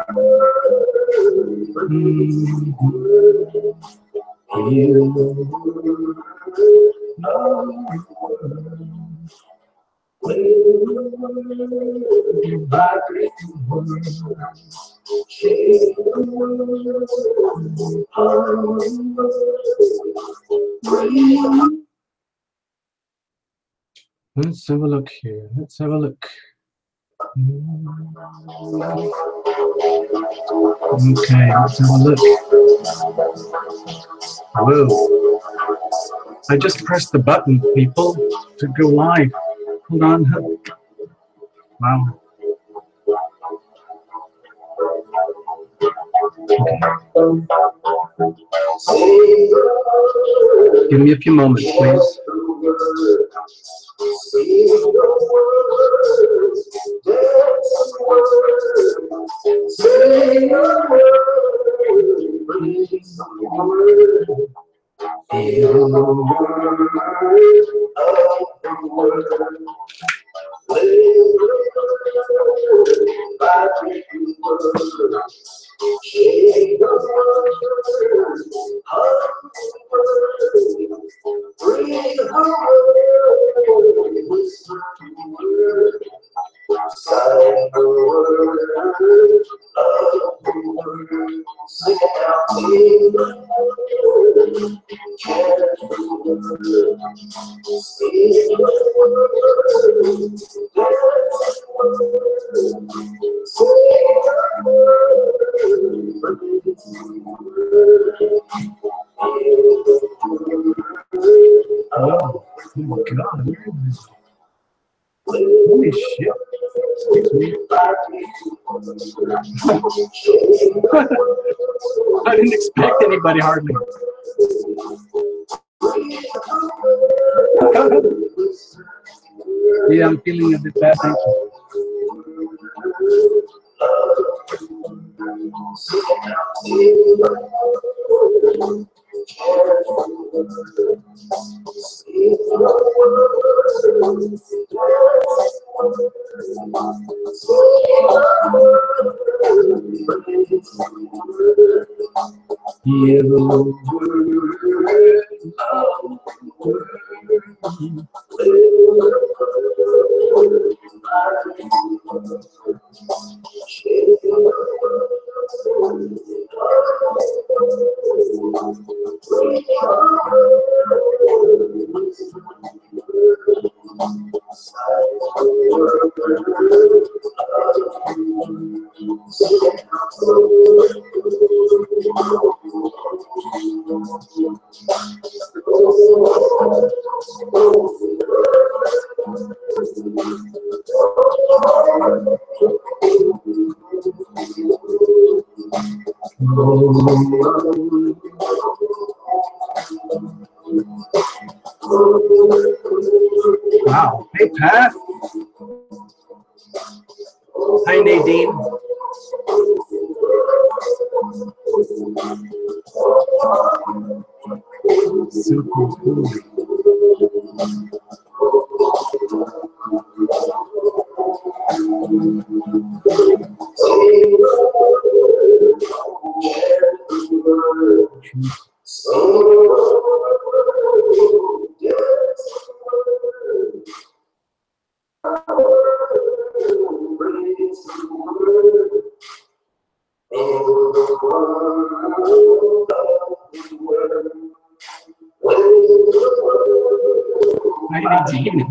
Let's have a look here. Let's have a look. Okay, let's have a look. Whoa. I just pressed the button, people, to go live. Hold on. Wow. Okay. Give me a few moments, please. Oh my God, holy shit. I didn't expect anybody hardly. Yeah, I'm feeling a bit bad, thank you. Wow. Hey, Pat. Hi, Nadine. Super cool. I got Trina.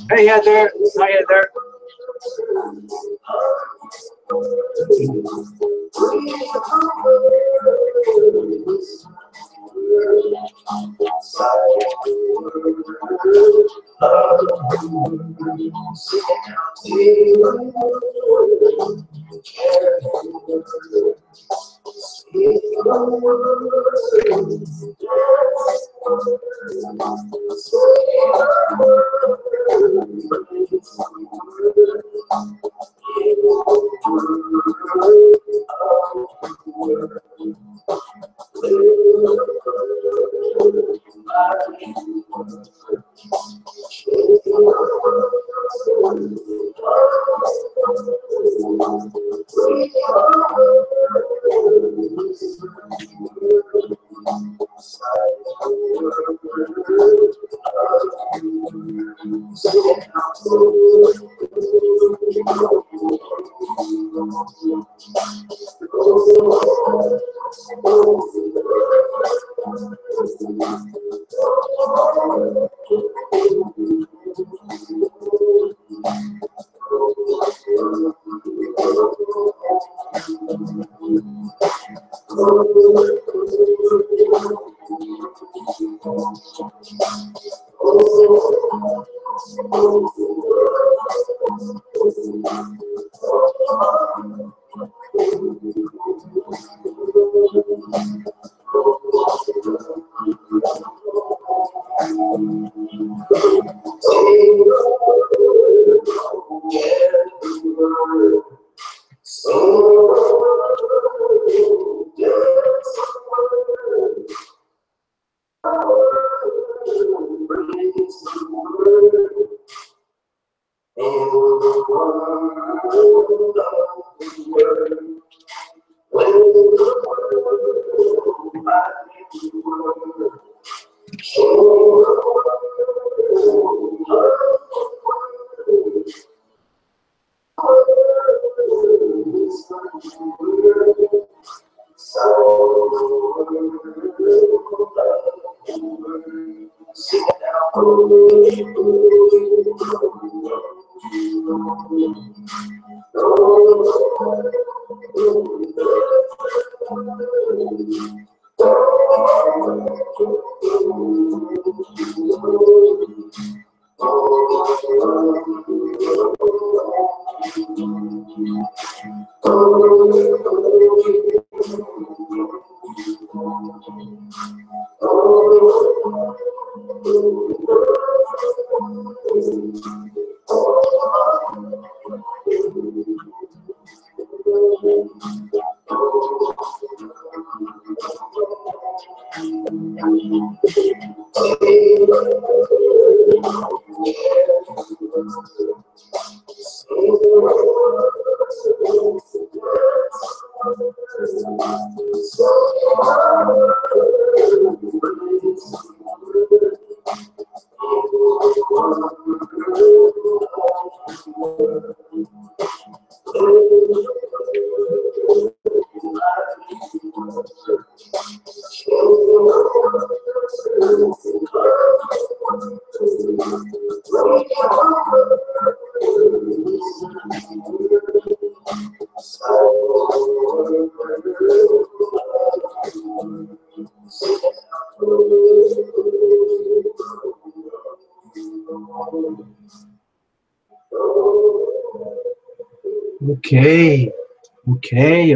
Hey Heather, hi Heather.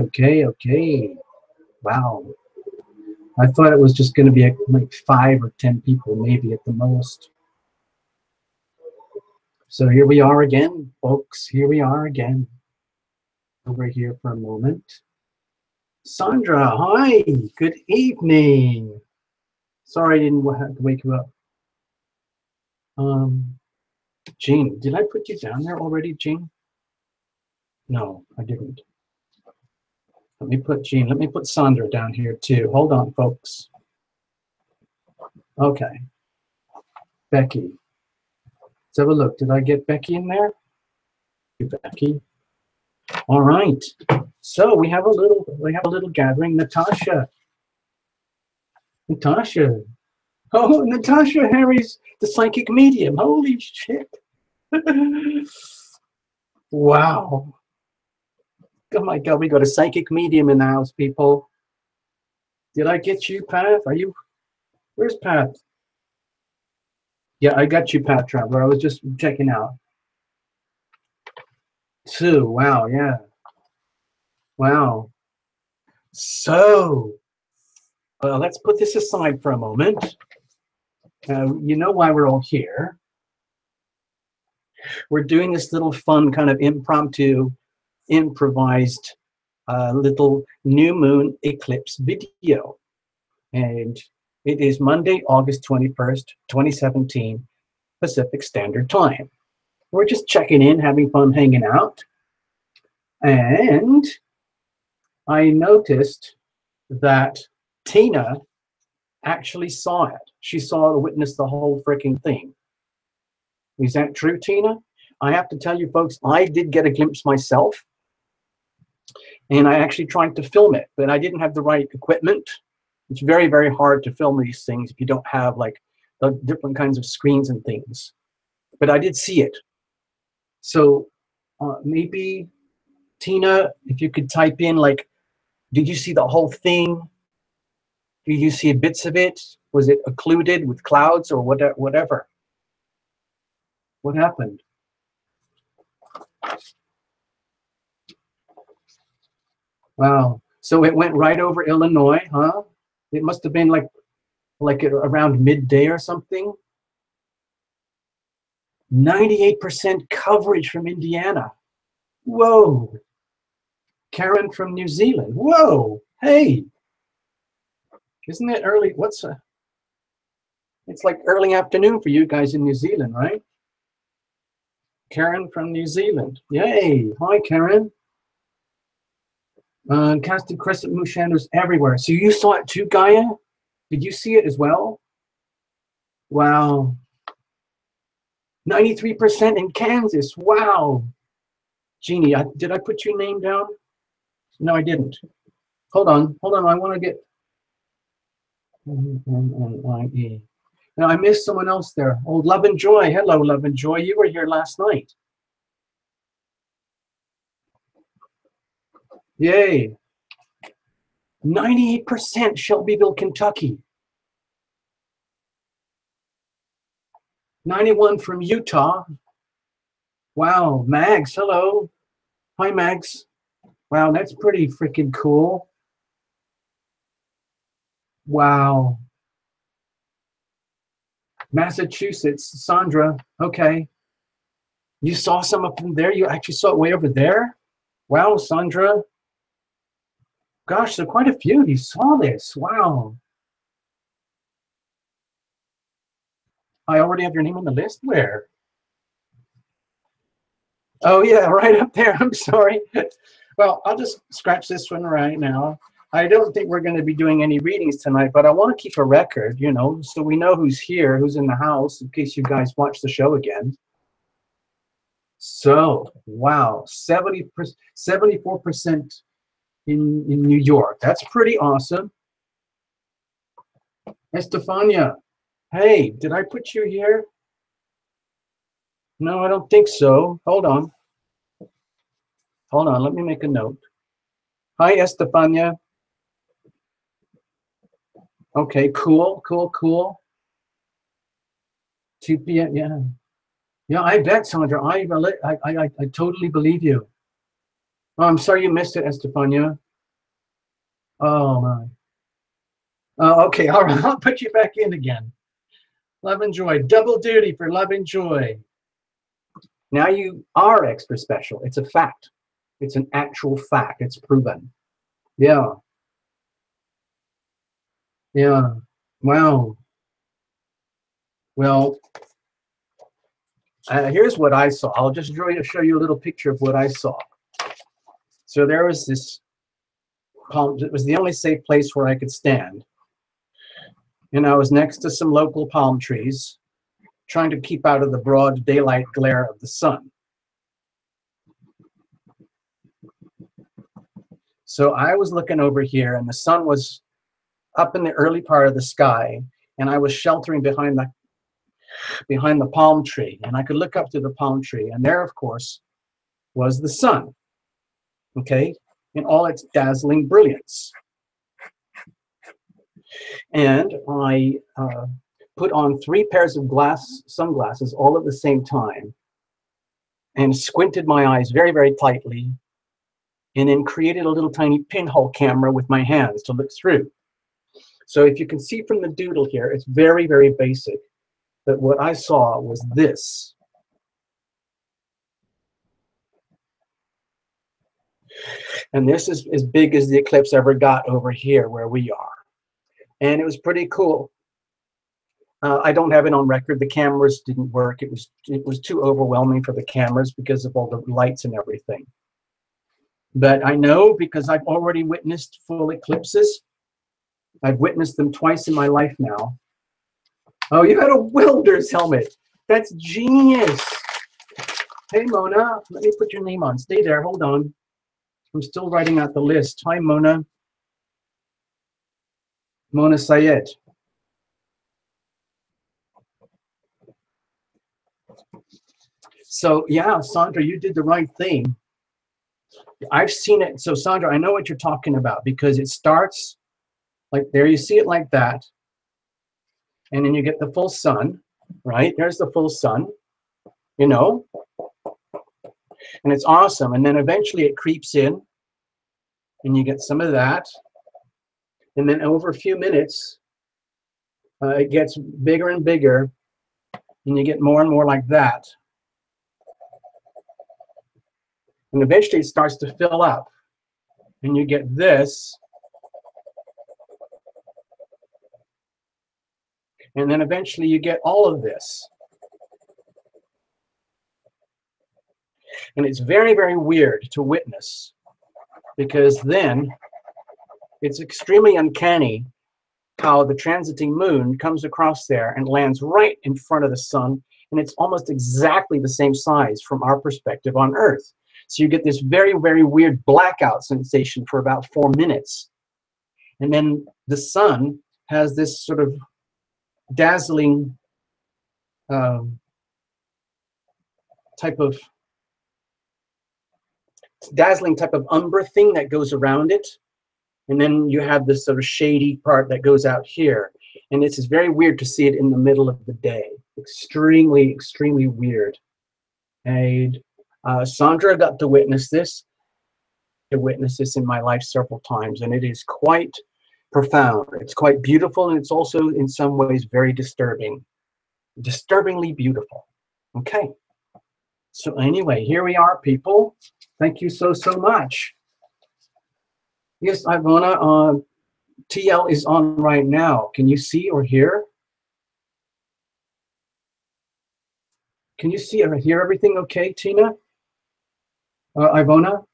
Okay, okay. Wow. I thought it was just going to be like 5 or 10 people, maybe at the most. So here we are again, folks. Here we are again. Over here for a moment. Sandra, hi. Good evening. Sorry I didn't have to wake you up. Jean, did I put you down there already, Jean? No, I didn't. Let me put Sandra down here too. Hold on, folks. Okay. Becky. Let's have a look. Did I get Becky in there? Becky. All right. So we have a little gathering. Natasha. Oh, Natasha Harry's the psychic medium. Holy shit. Wow. Oh my God, we got a psychic medium in the house, people. Did I get you, Pat? Where's Pat? Yeah, I got you, Pat Traveler. I was just checking out. Sue, wow, yeah. Wow. So, let's put this aside for a moment. You know why we're all here. We're doing this little fun kind of impromptu, improvised little new moon eclipse video. And it is Monday, August 21st, 2017, Pacific Standard Time. We're just checking in, having fun, hanging out. And I noticed that Tina actually saw it. She saw and witnessed the whole freaking thing. Is that true, Tina? I have to tell you, folks, I did get a glimpse myself. And I actually tried to film it, but I didn't have the right equipment. It's very, very hard to film these things if you don't have like the different kinds of screens and things. But I did see it. So maybe, Tina, if you could type in, like, did you see the whole thing? Did you see bits of it? Was it occluded with clouds or whatever? What happened? Wow. So it went right over Illinois, huh? It must have been like around midday or something. 98% coverage from Indiana. Whoa. Karen from New Zealand. Whoa. Hey. Isn't it early? It's like early afternoon for you guys in New Zealand, right? Karen from New Zealand. Yay. Hi, Karen. Casting crescent moon shadows everywhere. So you saw it too, Gaia? Did you see it as well? Wow. 93% in Kansas. Wow. Jeannie, did I put your name down? No, I didn't. Hold on. I want to get N-N-N-I-E. Now, I missed someone else there. Oh, Love and Joy. Hello, Love and Joy. You were here last night. Yay. 98% Shelbyville, Kentucky. 91 from Utah. Wow, Mags, hello. Hi, Mags. Wow, that's pretty freaking cool. Wow. Massachusetts, Sandra, okay. You saw some up in there? You actually saw it way over there? Wow, Sandra. Gosh, there are quite a few. You saw this. Wow. I already have your name on the list? Where? Oh, yeah, right up there. I'm sorry. Well, I'll just scratch this one right now. I don't think we're going to be doing any readings tonight, but I want to keep a record, you know, so we know who's here, who's in the house, in case you guys watch the show again. So, wow, 74% in New York. That's pretty awesome. Estefania, hey, did I put you here? No, I don't think so. Hold on. Hold on, let me make a note. Hi, Estefania. Okay, cool, cool, cool. 2 p.m., yeah. Yeah, I bet, Sandra. I totally believe you. Oh, I'm sorry you missed it, Estefania. Oh, my. Oh, okay, all right, I'll put you back in again. Love and Joy, double duty for Love and Joy. Now you are extra special. It's a fact. It's an actual fact. It's proven. Yeah. Yeah. Wow. Well, here's what I saw. I'll just show you a little picture of what I saw. So there was this palm. It was the only safe place where I could stand. And I was next to some local palm trees, trying to keep out of the broad daylight glare of the sun. So I was looking over here, and the sun was up in the early part of the sky, and I was sheltering behind the palm tree, and I could look up to the palm tree, and there, of course, was the sun, okay, in all its dazzling brilliance. And I put on 3 pairs of sunglasses all at the same time, and squinted my eyes very, very tightly, and then created a little tiny pinhole camera with my hands to look through. So if you can see from the doodle here, it's very, very basic. But what I saw was this. And this is as big as the eclipse ever got over here where we are. And it was pretty cool. I don't have it on record. The cameras didn't work. It was too overwhelming for the cameras because of all the lights and everything. But I know because I've already witnessed full eclipses. I've witnessed them twice in my life now. Oh, you had a welder's helmet. That's genius. Hey, Mona, let me put your name on. Stay there. Hold on. I'm still writing out the list. Hi, Mona. Mona Sayed. So, yeah, Sandra, you did the right thing. I've seen it. So, Sandra, I know what you're talking about because it starts like there. You see it like that. And then you get the full sun, right? There's the full sun, you know. And it's awesome. And then eventually it creeps in. And you get some of that. And then over a few minutes, it gets bigger and bigger. And you get more and more like that. And eventually it starts to fill up. And you get this. And then eventually you get all of this. And it's very, very weird to witness. Because then it's extremely uncanny how the transiting moon comes across there and lands right in front of the sun. And it's almost exactly the same size from our perspective on Earth. So you get this very, very weird blackout sensation for about 4 minutes. And then the sun has this sort of dazzling type of umbra thing that goes around it. And then you have this sort of shady part that goes out here. And it's very weird to see it in the middle of the day. Extremely, extremely weird. And Sandra got to witness this. In my life several times, and it is quite profound. It's quite beautiful, and it's also in some ways very disturbing. Disturbingly beautiful. Okay. So anyway, here we are, people. Thank you so much. Yes, Ivana, TL is on right now. Can you see or hear? Can you see or hear everything okay, Tina? Ivana?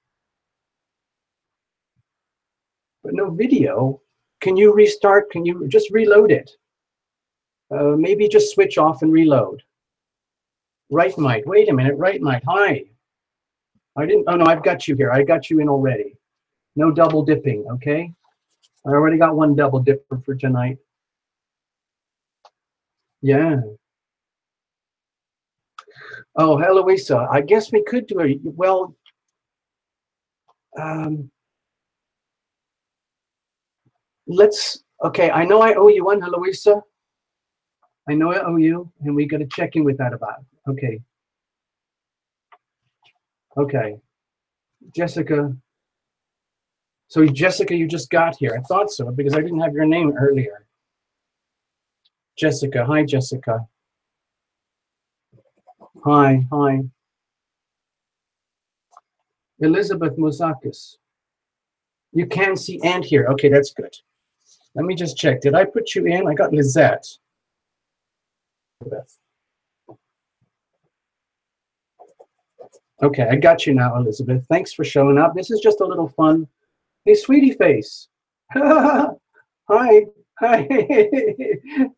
But no video. Can you restart? Can you just reload it? Maybe just switch off and reload. Right mic. Wait a minute. Right mic. Hi. I didn't. Oh no, I've got you here. I got you in already. No double dipping. Okay. I already got one double dipper for tonight. Yeah. Oh, Eloisa. I guess we could do it. Well. Let's. Okay. I know I owe you one, Eloisa. I know I owe you, and we got to check in with that about it. Okay. Okay. Jessica. So Jessica, you just got here. I thought so because I didn't have your name earlier. Jessica. Hi, Jessica. Hi. Hi. Elizabeth Mozakis. You can see and hear. Okay, that's good. Let me just check. Did I put you in? I got Lizette. Okay, I got you now, Elizabeth. Thanks for showing up. This is just a little fun. Hey, sweetie face. Hi. Hi.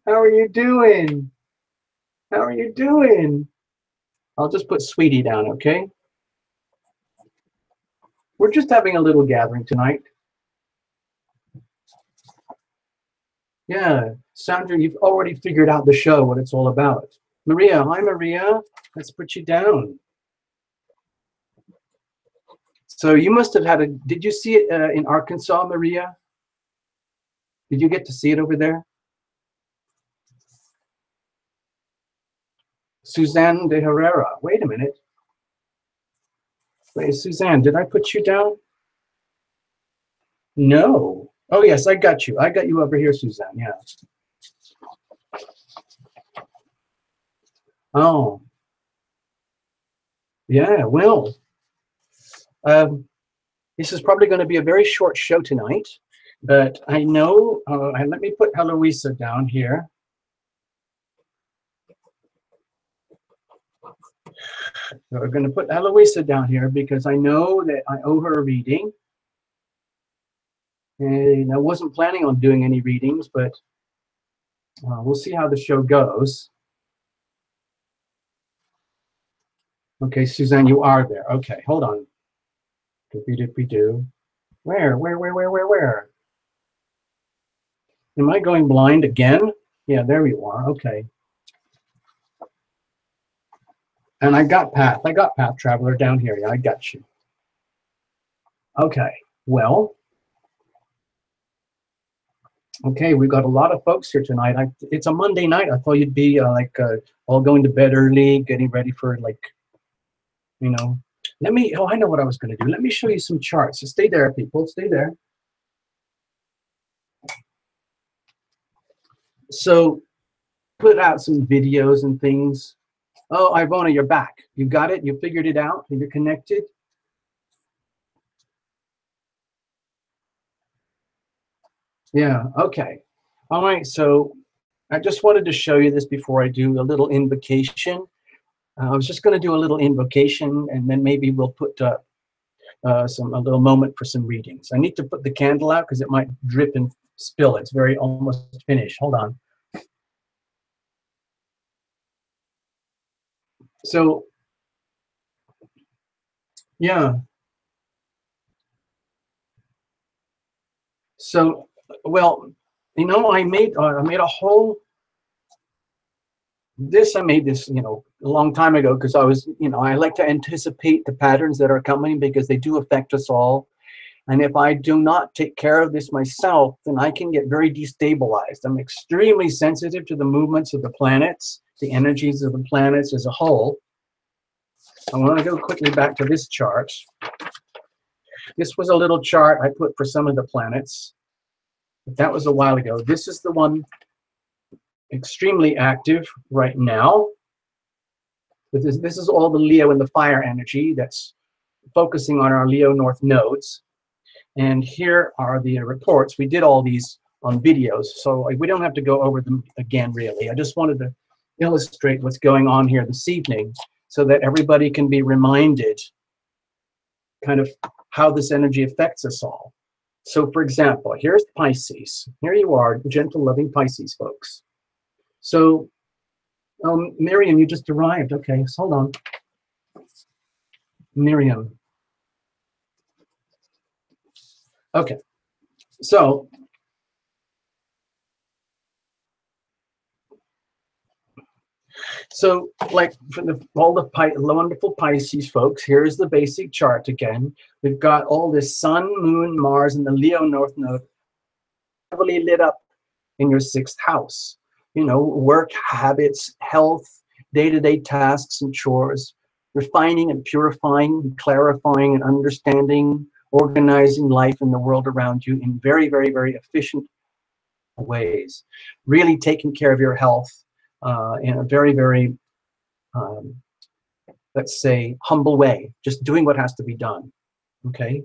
How are you doing? How are you doing? I'll just put sweetie down, okay? We're just having a little gathering tonight. Yeah, Sandra, you've already figured out the show, what it's all about. Maria, hi Maria. Let's put you down. So you must have had a, did you see it in Arkansas, Maria? Did you get to see it over there? Suzanne de Herrera. Wait a minute. Wait, Suzanne, did I put you down? No. Oh, yes, I got you. I got you over here, Suzanne. Yeah. Oh. Yeah, well. This is probably going to be a very short show tonight, but I know, let me put Eloisa down here. So we're going to put Eloisa down here because I know that I owe her a reading. And I wasn't planning on doing any readings, but we'll see how the show goes. Okay, Suzanne, you are there. Okay, hold on. Doopy-doopy-doo. Where? Am I going blind again? Yeah, there you are. Okay. And I got Path Traveler down here. Yeah, I got you. Okay, well. Okay, we've got a lot of folks here tonight. It's a Monday night. I thought you'd be all going to bed early, getting ready for Let me, I know what I was going to do. Let me show you some charts. So stay there, people. Stay there. So put out some videos and things. Oh, Ivona, you're back. You got it? You figured it out? You're connected? Yeah, okay. All right, so I just wanted to show you this before I do a little invocation. I was just going to do a little invocation, and then maybe we'll put a little moment for some readings. I need to put the candle out because it might drip and spill. It's very almost finished. Hold on. So, yeah. So, well, I made a whole This, I made this, you know, a long time ago because I was, you know, I like to anticipate the patterns that are coming because they do affect us all. And if I do not take care of this myself, then I can get very destabilized. I'm extremely sensitive to the movements of the planets, the energies of the planets as a whole. I want to go quickly back to this chart. This was a little chart I put for some of the planets, but that was a while ago. This is the one extremely active right now. This is all the Leo and the fire energy that's focusing on our Leo North nodes. And here are the reports. We did all these on videos, so we don't have to go over them again, really. I just wanted to illustrate what's going on here this evening so that everybody can be reminded kind of how this energy affects us all. So, for example, here's Pisces. Here you are, gentle, loving Pisces, folks. So, Miriam, you just arrived. Okay, so hold on. Miriam. Okay, so like for all the wonderful Pisces folks, here's the basic chart again. We've got all this Sun, Moon, Mars, and the Leo North Node heavily lit up in your 6th house. You know, work, habits, health, day-to-day tasks and chores, refining and purifying, and clarifying and understanding, organizing life and the world around you in very, very, very efficient ways. Really taking care of your health in a very, very, let's say, humble way. Just doing what has to be done, okay?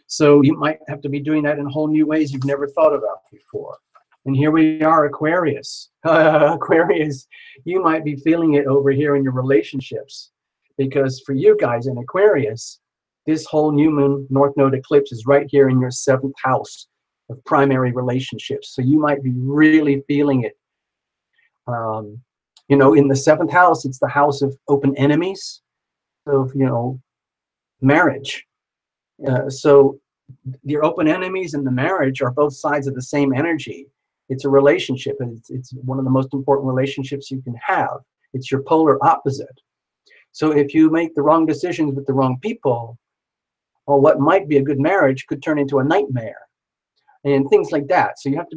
So you might have to be doing that in whole new ways you've never thought about before. And here we are, Aquarius. Aquarius, you might be feeling it over here in your relationships, because for you guys in Aquarius, this whole new moon North Node eclipse is right here in your 7th house of primary relationships. So you might be really feeling it. You know, in the 7th house, it's the house of open enemies, of, you know, marriage. So your open enemies and the marriage are both sides of the same energy. It's a relationship, and it's one of the most important relationships you can have. It's your polar opposite. So if you make the wrong decisions with the wrong people, well, what might be a good marriage could turn into a nightmare, and things like that. So you have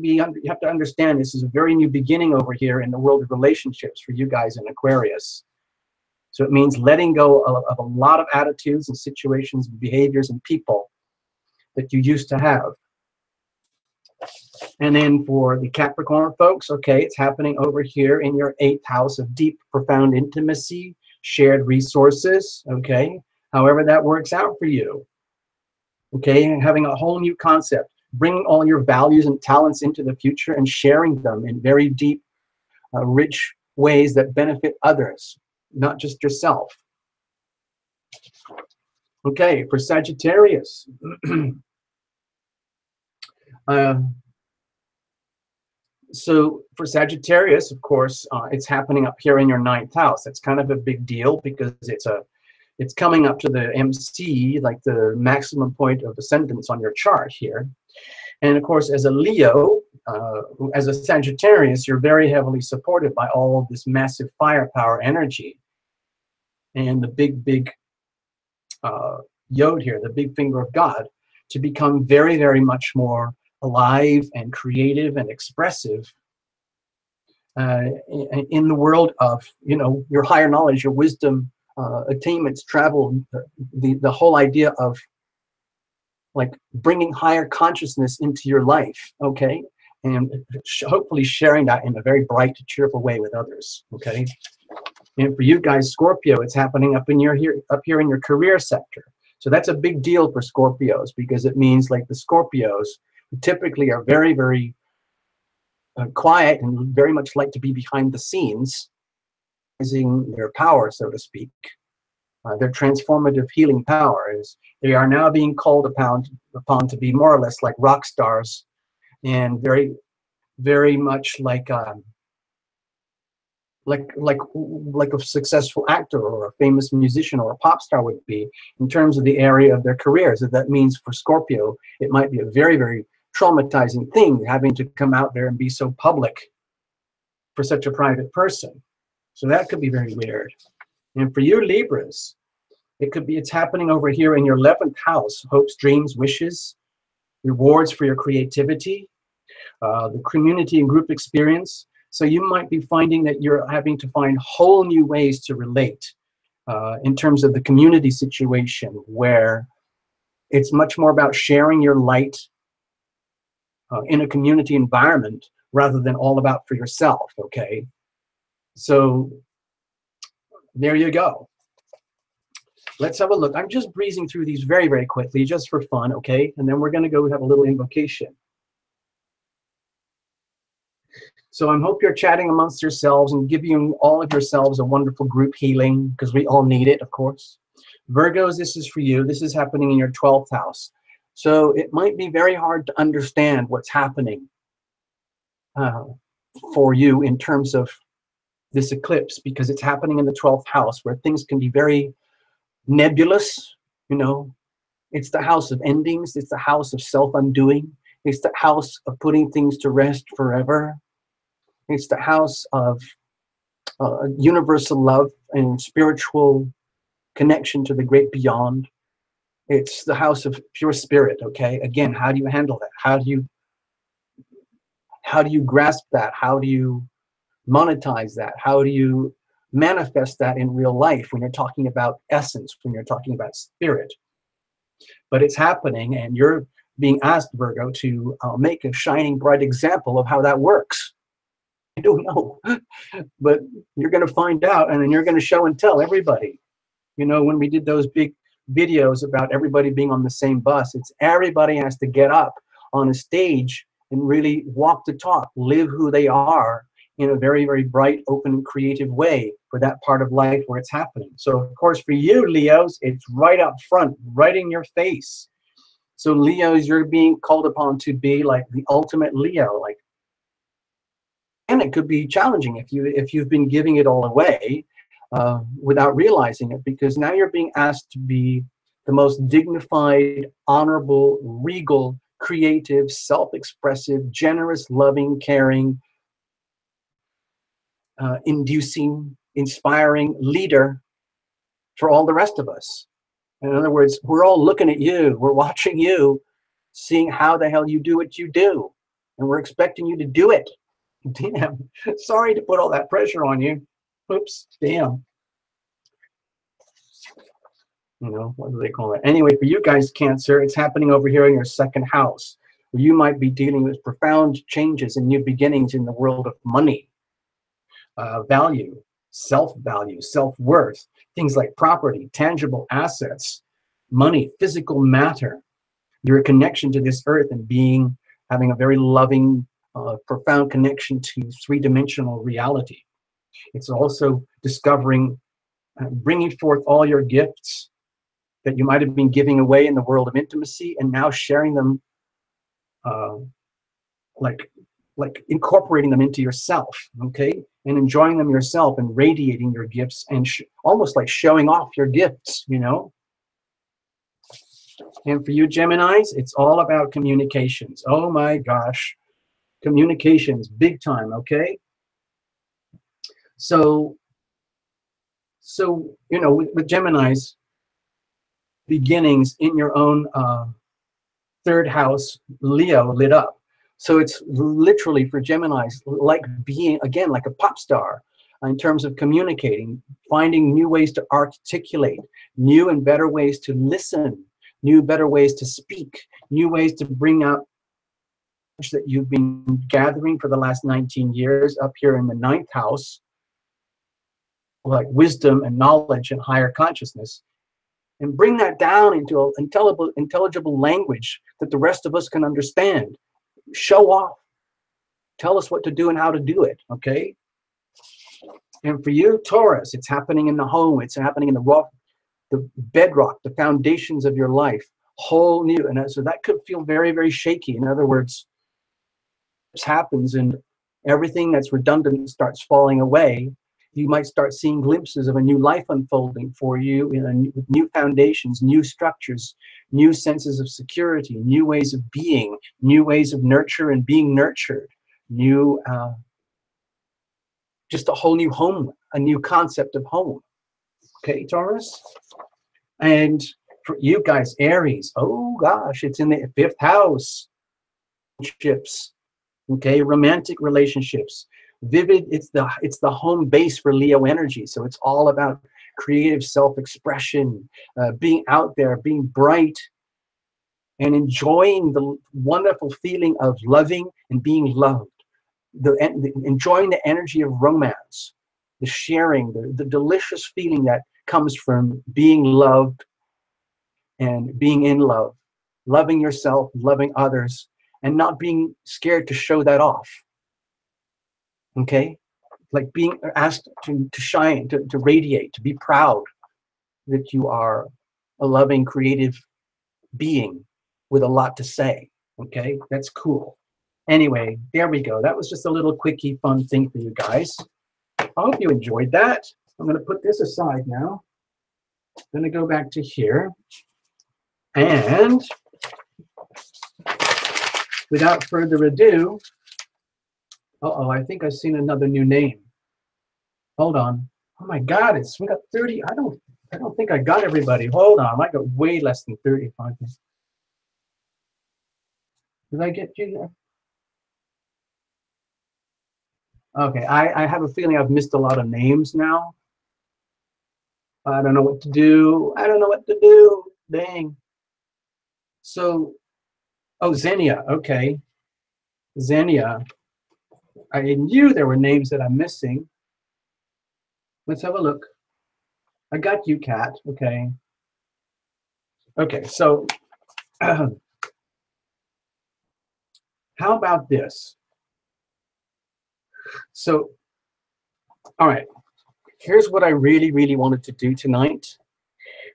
to understand this is a very new beginning over here in the world of relationships for you guys in Aquarius. So it means letting go of a lot of attitudes and situations and behaviors and people that you used to have. And then for the Capricorn folks, okay, it's happening over here in your 8th house of deep, profound intimacy, shared resources, okay? However that works out for you, okay? And having a whole new concept, bringing all your values and talents into the future and sharing them in very deep, rich ways that benefit others, not just yourself. Okay, for Sagittarius. So for Sagittarius, of course, it's happening up here in your 9th house. That's kind of a big deal because it's coming up to the MC, like the maximum point of ascendance on your chart here. And of course, as a Leo, as a Sagittarius, you're very heavily supported by all of this massive firepower energy. And the big Yod here, the big finger of God, to become very, very much more alive and creative and expressive in the world of, you know, your higher knowledge, your wisdom, attainments, travel, the whole idea of like bringing higher consciousness into your life, okay? And hopefully sharing that in a very bright, cheerful way with others, okay? And for you guys, Scorpio, it's happening up here in your career sector. So that's a big deal for Scorpios because it means like the Scorpios typically are very, very quiet and very much like to be behind the scenes, using their power, so to speak. Their transformative healing power is they are now being called upon to be more or less like rock stars and very, very much like a successful actor or a famous musician or a pop star would be in terms of the area of their careers. So that means for Scorpio, it might be a very, very traumatizing thing having to come out there and be so public for such a private person. So that could be very weird. And for you Libras, it's happening over here in your 11th house, hopes, dreams, wishes, rewards for your creativity, the community and group experience. So you might be finding that you're having to find whole new ways to relate in terms of the community situation, where it's much more about sharing your light in a community environment rather than all about for yourself, okay? So there you go. Let's have a look. I'm just breezing through these very, very quickly just for fun, okay? And then we're going to go have a little invocation. So I hope you're chatting amongst yourselves and giving all of yourselves a wonderful group healing, because we all need it, of course. Virgos, this is for you. This is happening in your 12th house. So it might be very hard to understand what's happening for you in terms of this eclipse, because it's happening in the 12th house, where things can be very nebulous. You know, it's the house of endings. It's the house of self-undoing. It's the house of putting things to rest forever. It's the house of universal love and spiritual connection to the great beyond. It's the house of pure spirit, okay? Again, how do you handle that? How do you grasp that? How do you monetize that? How do you manifest that in real life when you're talking about essence, when you're talking about spirit? But it's happening, and you're being asked, Virgo, to make a shining, bright example of how that works. I don't know, but you're going to find out, and then you're going to show and tell everybody. You know, when we did those big videos about everybody being on the same bus, it's everybody has to get up on a stage and really walk the talk, live who they are in a very, very bright, open, creative way for that part of life where it's happening. So, of course, for you, Leos, it's right up front, right in your face. So, Leos, you're being called upon to be like the ultimate Leo, like. And it could be challenging if you've been giving it all away without realizing it, because now you're being asked to be the most dignified, honorable, regal, creative, self-expressive, generous, loving, caring, inducing, inspiring leader for all the rest of us. In other words, we're all looking at you, we're watching you, seeing how the hell you do what you do, and we're expecting you to do it. Damn, sorry to put all that pressure on you. Oops, damn. You know, what do they call it? Anyway, for you guys, Cancer, it's happening over here in your 2nd house, where you might be dealing with profound changes and new beginnings in the world of money, value, self-value, self-worth, things like property, tangible assets, money, physical matter, your connection to this earth, and having a very loving, profound connection to 3-dimensional reality. It's also discovering, bringing forth all your gifts that you might have been giving away in the world of intimacy, and now sharing them, like incorporating them into yourself, okay, and enjoying them yourself, and radiating your gifts, and almost like showing off your gifts, you know. And for you Geminis, it's all about communications. Oh my gosh, communications, big time, okay? So you know, with Geminis, beginnings in your own 3rd house, Leo, lit up. So it's literally for Geminis like being, again, like a pop star in terms of communicating, finding new ways to articulate, new and better ways to listen, new, better ways to speak, new ways to bring out that you've been gathering for the last 19 years up here in the 9th house, like wisdom and knowledge and higher consciousness, and bring that down into an intelligible language that the rest of us can understand. Show off. Tell us what to do and how to do it, okay? And for you, Taurus, it's happening in the home. It's happening in the bedrock, the foundations of your life. Whole new, and so that could feel very, very shaky. In other words, this happens and everything that's redundant starts falling away. You might start seeing glimpses of a new life unfolding for you, with new foundations, new structures, new senses of security, new ways of being, new ways of nurture and being nurtured, new just a whole new home, a new concept of home. Okay, Taurus? And for you guys, Aries, oh gosh, it's in the 5th house. Relationships, okay, romantic relationships. Vivid, it's the home base for Leo energy. So it's all about creative self-expression, being out there, being bright, and enjoying the wonderful feeling of loving and being loved. Enjoying the energy of romance, the sharing, the delicious feeling that comes from being loved and being in love, loving yourself, loving others, and not being scared to show that off. Okay? Like being asked to shine, to radiate, to be proud that you are a loving, creative being with a lot to say. Okay? That's cool. Anyway, there we go. That was just a little quickie fun thing for you guys. I hope you enjoyed that. I'm going to put this aside now. I'm going to go back to here. And without further ado, I think I've seen another new name. Hold on. Oh my God, we got 30. I don't think I got everybody. Hold on. I got way less than 35. Did I get you? Okay, I have a feeling I've missed a lot of names now. I don't know what to do. I don't know what to do. Dang. So, oh, Xenia. Okay. Xenia. I knew there were names that I'm missing. Let's have a look. I got you, Kat. Okay. Okay, so how about this? So, all right. Here's what I really, really wanted to do tonight.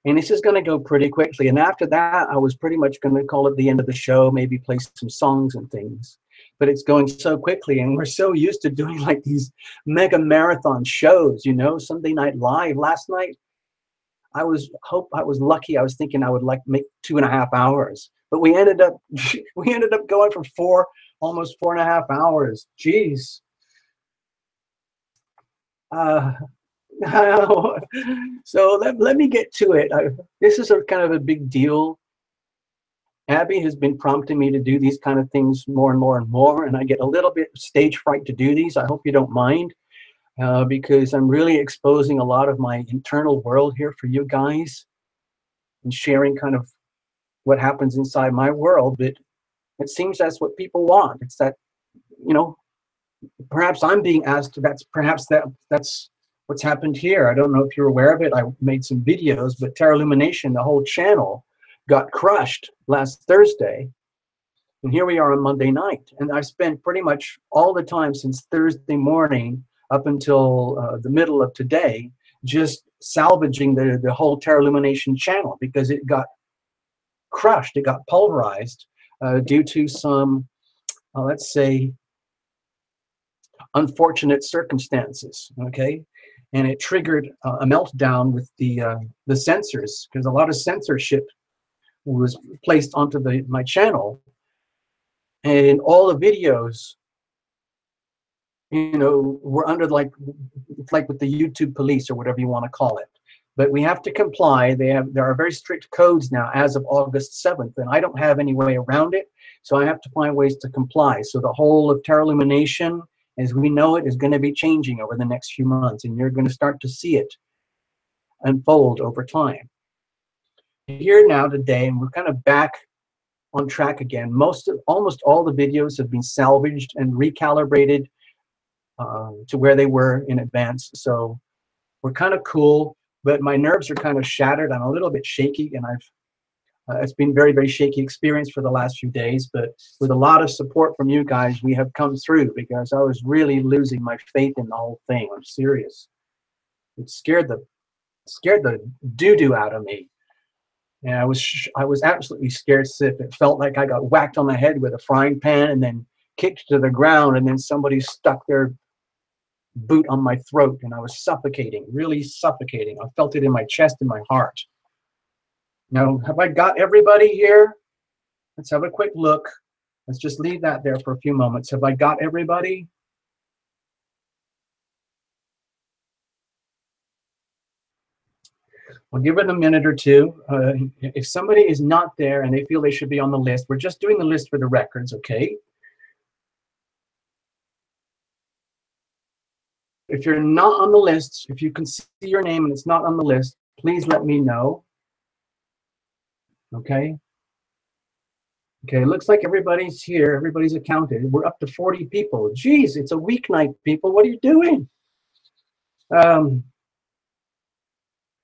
And this is going to go pretty quickly. And after that, I was pretty much going to call it the end of the show, maybe play some songs and things. But it's going so quickly, and we're so used to doing like these mega marathon shows, you know, Sunday Night Live. Last night, I was lucky. I was thinking I would like make 2.5 hours, but we ended up going for almost 4.5 hours. Jeez. So let me get to it. This is a kind of a big deal. Abby has been prompting me to do these kind of things more and more and more, and I get a little bit stage fright to do these. I hope you don't mind, because I'm really exposing a lot of my internal world here for you guys and sharing kind of what happens inside my world. But it seems that's what people want. It's that, you know, perhaps I'm being asked, that's what's happened here. I don't know if you're aware of it. I made some videos, but Terra Lumination, the whole channel, got crushed last Thursday. And here we are on Monday night. And I spent pretty much all the time since Thursday morning up until the middle of today just salvaging the whole Terra Lumination channel, because it got crushed. It got pulverized due to some, let's say, unfortunate circumstances, okay? And it triggered a meltdown with the censors, because a lot of censorship was placed onto my channel, and all the videos, you know, were under it's like with the YouTube police or whatever you want to call it. But we have to comply. There are very strict codes now as of August 7th, and I don't have any way around it, so I have to find ways to comply. So the whole of Terra Lumination, as we know it, is going to be changing over the next few months, and you're going to start to see it unfold over time. Here now today, and we're kind of back on track again. Almost all the videos have been salvaged and recalibrated to where they were in advance. So we're kind of cool, but my nerves are kind of shattered. I'm a little bit shaky, and it's been very, very shaky experience for the last few days. But with a lot of support from you guys, we have come through, because I was really losing my faith in the whole thing. I'm serious. It scared the doo-doo out of me. And I was absolutely scared stiff. It felt like I got whacked on the head with a frying pan and then kicked to the ground, and then somebody stuck their boot on my throat, and I was suffocating, really suffocating. I felt it in my chest and my heart. Now, have I got everybody here? Let's have a quick look. Let's just leave that there for a few moments. Have I got everybody? We'll give it a minute or two. If somebody is not there and they feel they should be on the list, we're just doing the list for the records, okay? If you're not on the list, if you can see your name and it's not on the list, please let me know. Okay? Okay, it looks like everybody's here. Everybody's accounted. We're up to 40 people. Geez, it's a weeknight, people. What are you doing?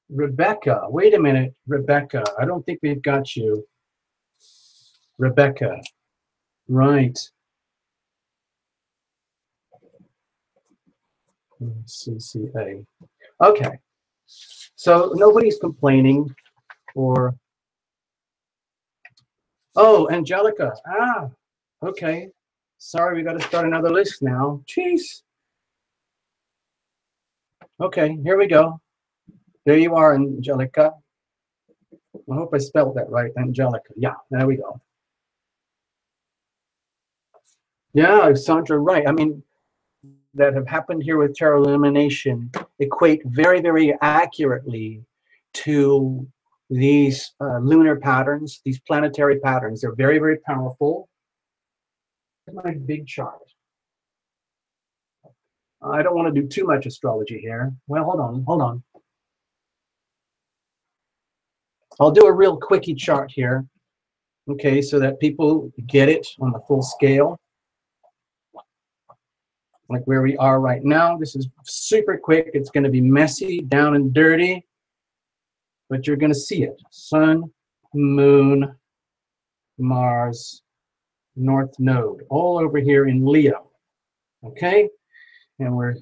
Rebecca, wait a minute, Rebecca. I don't think we've got you. Rebecca, right. CCA. Okay, so nobody's complaining or, oh, Angelica, okay. Sorry, we got to start another list now. Jeez. Okay, here we go. There you are, Angelica. I hope I spelled that right, Angelica. Yeah, there we go. Yeah, Sandra, right. I mean, that have happened here with tarot illumination equate very, very accurately to these lunar patterns, these planetary patterns. They're very, very powerful. Here's my big chart. I don't want to do too much astrology here. Well, hold on. I'll do a real quickie chart here, okay, so that people get it on the full scale. Like where we are right now. This is super quick. It's going to be messy, down and dirty, but you're going to see it. Sun, Moon, Mars, North Node, all over here in Leo. Okay? And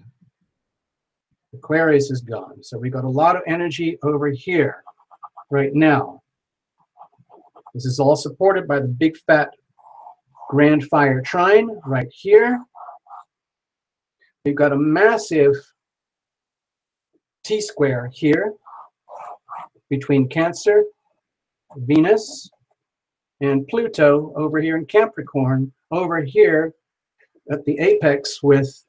Aquarius is gone. So we got a lot of energy over here right now. This is all supported by the big fat grand fire trine right here. We've got a massive T-square here between Cancer, Venus, and Pluto over here in Capricorn, over here at the apex with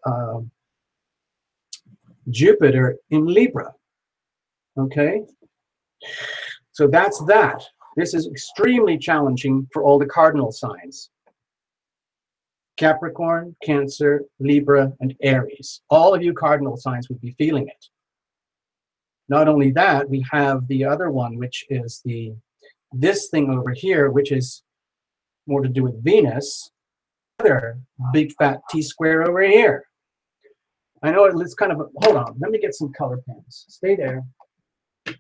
Jupiter in Libra. Okay? So that's that. This is extremely challenging for all the cardinal signs. Capricorn, Cancer, Libra, and Aries. All of you cardinal signs would be feeling it. Not only that, we have the other one, which is this thing over here, which is more to do with Venus. Other big fat T-square over here. I know it's kind of hold on. Let me get some color pens. Stay there.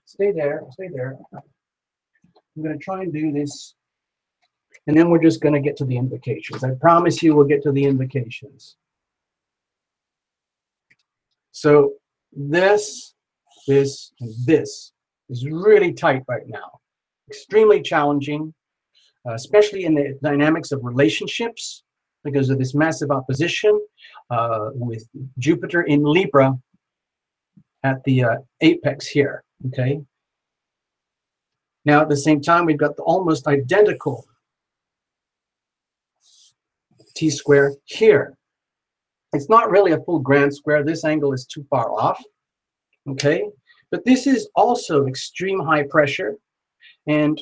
Stay there. Stay there. I'm going to try and do this. And then we're just going to get to the invocations. I promise you we'll get to the invocations. So this, and this is really tight right now. Extremely challenging, especially in the dynamics of relationships because of this massive opposition with Jupiter in Libra at the apex here, okay? Now at the same time, we've got the almost identical T-square here. It's not really a full grand square. This angle is too far off, okay? But this is also extreme high pressure, and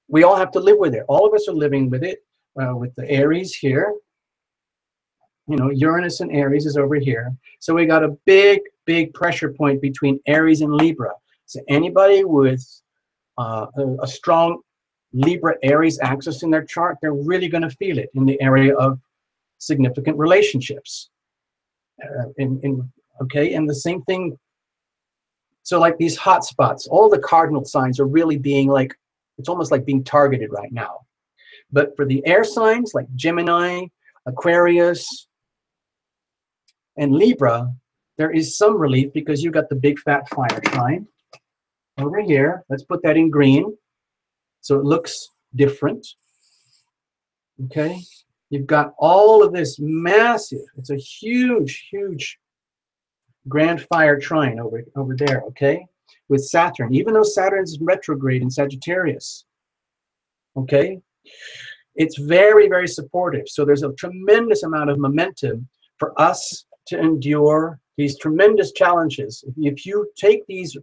we all have to live with it. All of us are living with it, with the Aries here. You know, Uranus and Aries is over here. So we got a big, big pressure point between Aries and Libra. So anybody with a strong Libra Aries axis in their chart, they're really going to feel it in the area of significant relationships. Okay, and the same thing. So like these hot spots, all the cardinal signs are really being like, it's almost like being targeted right now. But for the air signs like Gemini, Aquarius, and Libra, there is some relief because you got the big fat fire sign over here. Let's put that in green so it looks different. Okay, you've got all of this massive, it's a huge, huge grand fire trine over there, okay, with Saturn, even though Saturn's retrograde in Sagittarius, okay, it's very, very supportive. So there's a tremendous amount of momentum for us to endure these tremendous challenges. If you take these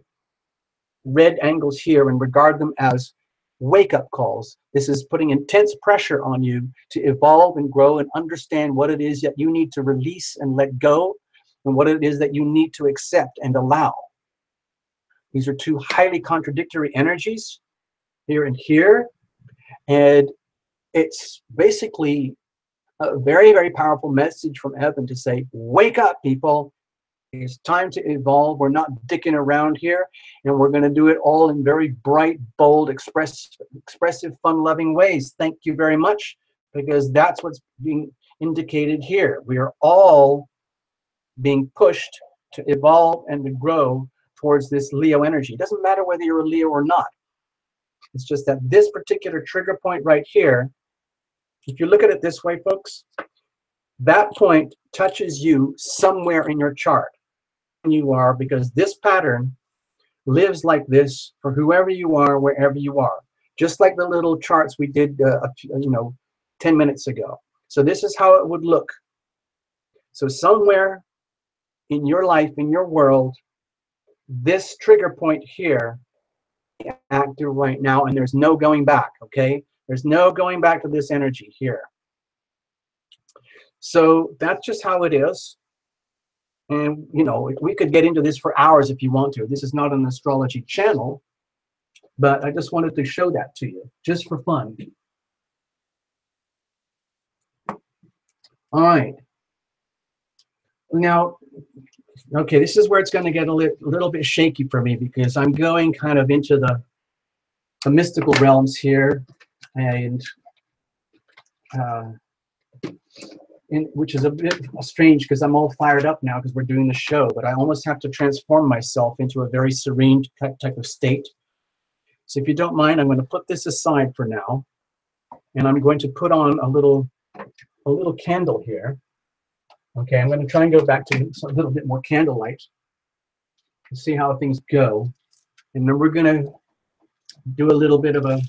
red angles here and regard them as wake-up calls. This is putting intense pressure on you to evolve and grow and understand what it is that you need to release and let go, and what it is that you need to accept and allow. These are two highly contradictory energies, here and here, and it's basically a very, very powerful message from heaven to say, wake up, people. It's time to evolve. We're not dicking around here, and we're going to do it all in very bright, bold, expressive, fun-loving ways. Thank you very much, because that's what's being indicated here. We are all being pushed to evolve and to grow towards this Leo energy. It doesn't matter whether you're a Leo or not. It's just that this particular trigger point right here, if you look at it this way, folks, that point touches you somewhere in your chart. You are, because this pattern lives like this for whoever you are, wherever you are, just like the little charts we did 10 minutes ago. So this is how it would look. So somewhere in your life, in your world, this trigger point here is active right now, and there's no going back. Okay, there's no going back to this energy here. So that's just how it is. And, you know, we could get into this for hours if you want to. This is not an astrology channel, but I just wanted to show that to you, just for fun. All right. Now, okay, this is where it's going to get a little bit shaky for me, because I'm going kind of into the mystical realms here, and which is a bit strange because I'm all fired up now because we're doing the show, but I almost have to transform myself into a very serene type of state. So if you don't mind, I'm going to put this aside for now, and I'm going to put on a little candle here. Okay, I'm going to try and go back to a little bit more candlelight and see how things go. And then we're going to do a little bit of a...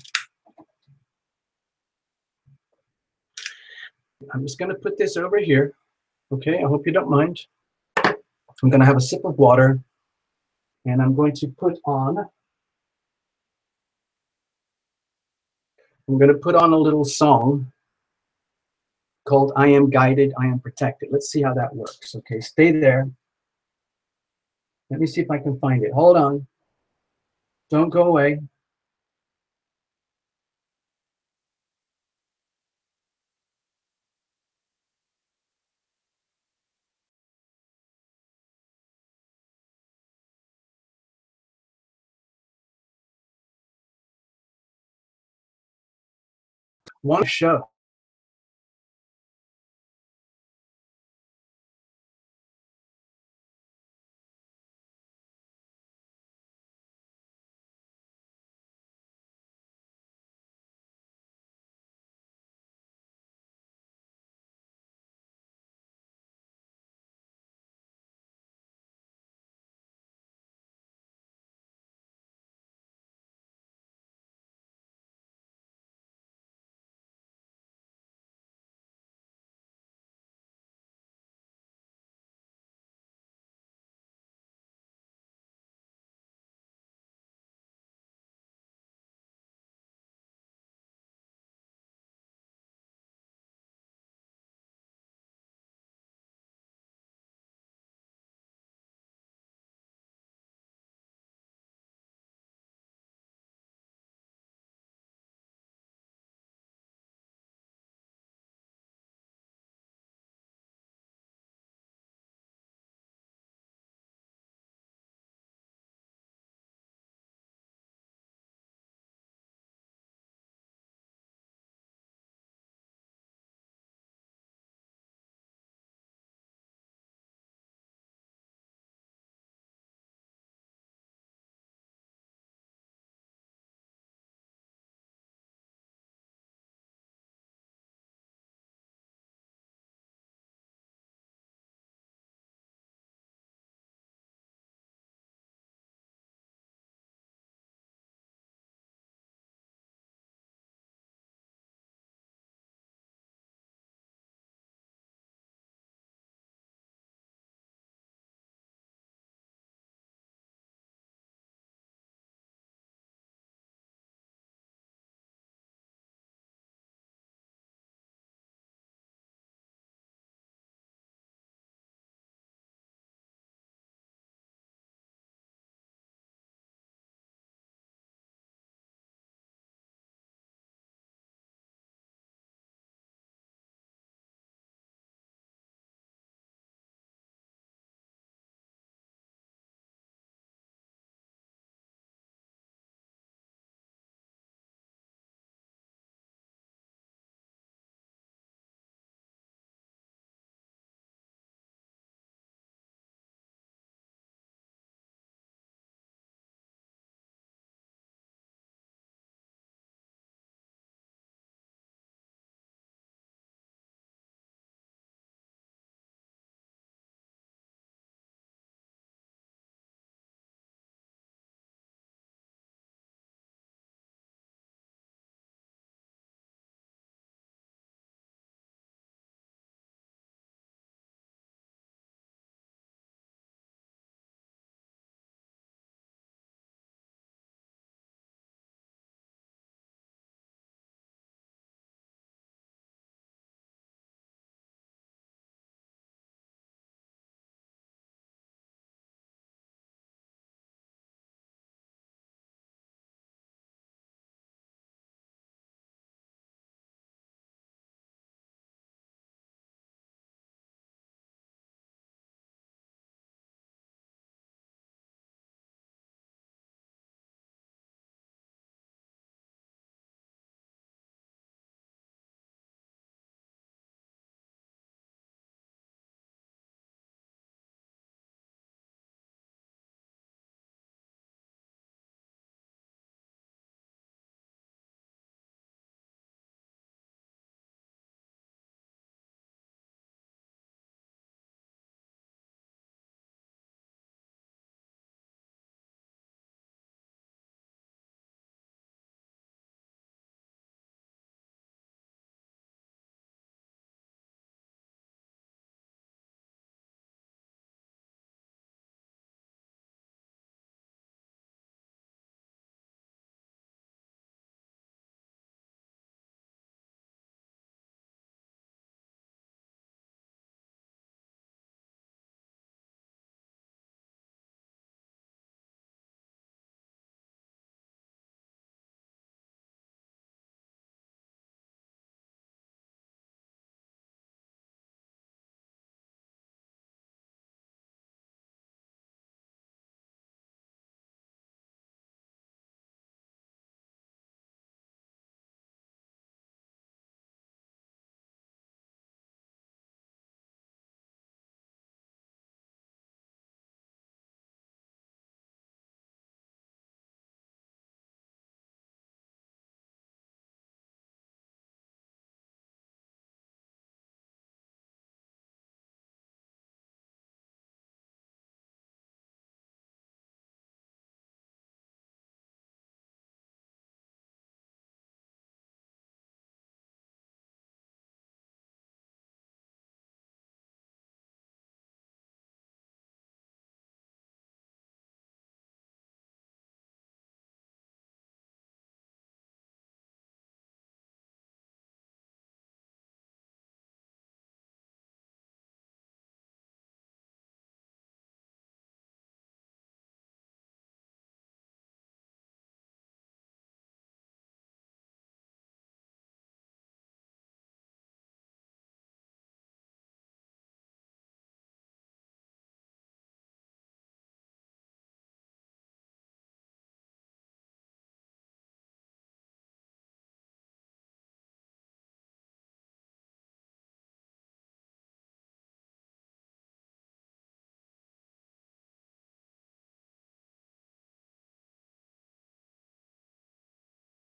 I'm just going to put this over here. Okay, I hope you don't mind. I'm going to have a sip of water, and I'm going to put on... I'm going to put on a little song called I Am Guided, I Am Protected. Let's see how that works. Okay, stay there. Let me see if I can find it. Hold on. Don't go away. One show.